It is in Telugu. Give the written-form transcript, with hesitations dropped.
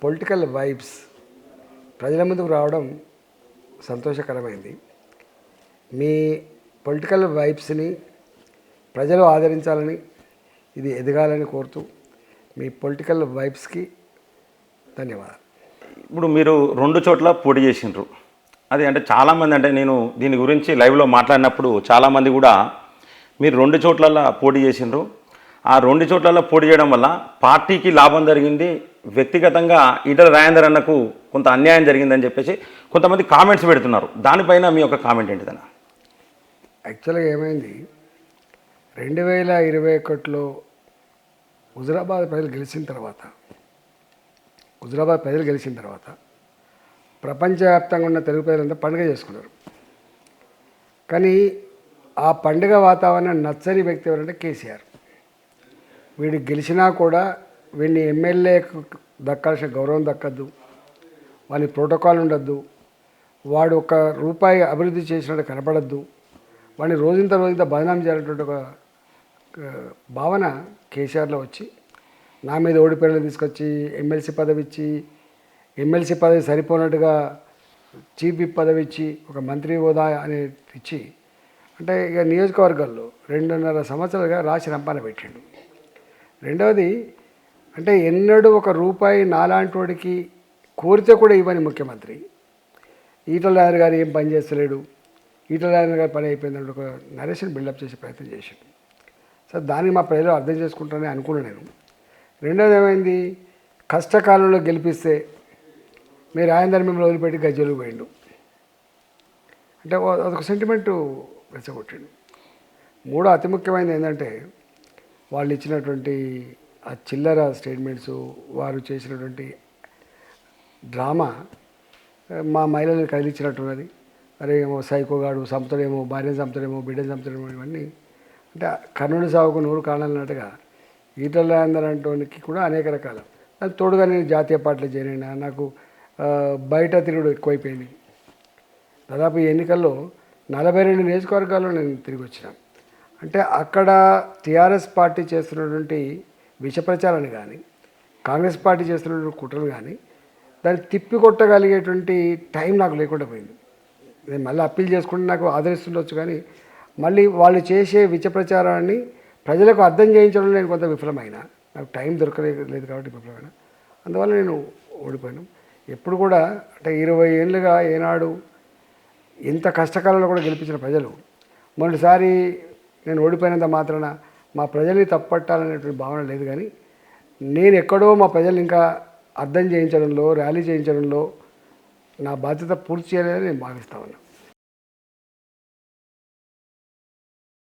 పొలిటికల్ వైబ్స్ ప్రజల ముందుకు రావడం సంతోషకరమైంది. మీ పొలిటికల్ వైబ్స్ని ప్రజలు ఆదరించాలని, ఇది ఎదగాలని కోరుతూ మీ పొలిటికల్ వైబ్స్కి ధన్యవాదాలు. ఇప్పుడు మీరు 2 చోట్ల పోటీ చేసిండ్రు. అది అంటే చాలామంది, అంటే నేను దీని గురించి లైవ్లో మాట్లాడినప్పుడు చాలామంది కూడా మీరు 2 చోట్ల పోటీ చేసిండ్రు, ఆ 2 చోట్ల పోటీ చేయడం వల్ల పార్టీకి లాభం జరిగింది, వ్యక్తిగతంగా ఈటల రాజేందర్ అన్నకు కొంత అన్యాయం జరిగిందని చెప్పేసి కొంతమంది కామెంట్స్ పెడుతున్నారు. దానిపైన మీ యొక్క కామెంట్ ఏంటిదన్న? యాక్చువల్గా ఏమైంది, 2021లో హుజురాబాద్ ప్రజలు గెలిచిన తర్వాత ప్రపంచవ్యాప్తంగా ఉన్న తెలుగు ప్రజలంతా పండుగ చేసుకున్నారు. కానీ ఆ పండుగ వాతావరణం నచ్చని వ్యక్తి ఎవరంటే కేసీఆర్. వీడు గెలిచినా కూడా వీడిని ఎమ్మెల్యేకు దక్కాల్సిన గౌరవం దక్కద్దు, వాని ప్రోటోకాల్ ఉండద్దు, వాడు ఒక రూపాయి అభివృద్ధి చేసినట్టు కనపడద్దు, వాడిని రోజంతా బదనాం చేయాలన్నటువంటి ఒక భావన కేసీఆర్లో వచ్చి నా మీద ఓడిపోయిన తీసుకొచ్చి ఎమ్మెల్సీ పదవి ఇచ్చి, ఎమ్మెల్సీ పదవి సరిపోనట్టుగా చీఫ్ విప్ పదవి ఇచ్చి, ఒక మంత్రి హోదా అనేది ఇచ్చి, అంటే ఇక నియోజకవర్గాల్లో 2.5 సంవత్సరాలుగా రాసి రంపాన పెట్టిండు. రెండవది అంటే ఎన్నడూ ఒక రూపాయి నాలాంటి వాడికి కోరితే కూడా ఇవ్వని ముఖ్యమంత్రి ఈటల రాజేందర్ గారు ఏం పని చేస్తలేడు, ఈటల రాజేందర్ గారి పని అయిపోయిందంటే ఒక నరేషన్ బిల్డప్ చేసే ప్రయత్నం చేసిండు. సో దాన్ని మా ప్రజలు అర్థం చేసుకుంటారని అనుకున్నాను నేను. రెండోది ఏమైంది, కష్టకాలంలో గెలిపిస్తే మీరు రాజేందర్ మిమ్మల్ని వదిలిపెట్టి గజ్జలు పోయిండు అంటే అదొక సెంటిమెంటు రెచ్చగొట్టిండు. మూడో అతి ముఖ్యమైనది ఏంటంటే వాళ్ళు ఇచ్చినటువంటి ఆ చిల్లర స్టేట్మెంట్స్, వారు చేసినటువంటి డ్రామా మా మహిళలను కదిలించినట్టున్నది. అరే ఏమో సైకోగాడు చంపుతాడేమో, భార్యను చంపుతాడేమో, బిడ్డను చంపుతాడేమో, ఇవన్నీ అంటే కర్ణుడి సాగుకు 100 కారణాలు అన్నట్టుగా ఈటల రాజేందర్ అంటోనికి కూడా అనేక రకాల. అది తోడుగా నేను జాతీయ పార్టీలో చేరినా, నాకు బయట తిరుగుడు ఎక్కువైపోయింది. దాదాపు ఈ ఎన్నికల్లో 42 నియోజకవర్గాల్లో నేను తిరిగి వచ్చిన. అంటే అక్కడ టీఆర్ఎస్ పార్టీ చేస్తున్నటువంటి విష ప్రచారాన్ని కానీ, కాంగ్రెస్ పార్టీ చేస్తున్నటువంటి కుట్రలు కానీ దాన్ని తిప్పికొట్టగలిగేటువంటి టైం నాకు లేకుండా పోయింది. నేను మళ్ళీ అప్పీల్ చేసుకుంటే నాకు ఆదరిస్తుండొచ్చు, కానీ మళ్ళీ వాళ్ళు చేసే విష ప్రచారాన్ని ప్రజలకు అర్థం చేయించడం నేను కొంత విఫలమైన, నాకు టైం దొరకలేదు కాబట్టి విఫలమైన, అందువల్ల నేను ఓడిపోయాను. ఎప్పుడు కూడా అంటే 20 ఏళ్ళుగా ఏనాడు ఎంత కష్టకాలంలో కూడా గెలిపించిన ప్రజలు మొదటిసారి నేను ఓడిపోయినంత మాత్రాన మా ప్రజల్ని తప్పట్టాలనేటువంటి భావన లేదు. కానీ నేను ఎక్కడో మా ప్రజలు ఇంకా అర్థం చేయించడంలో, ర్యాలీ చేయించడంలో నా బాధ్యత పూర్తి చేయలేదని నేను భావిస్తా ఉన్నాను.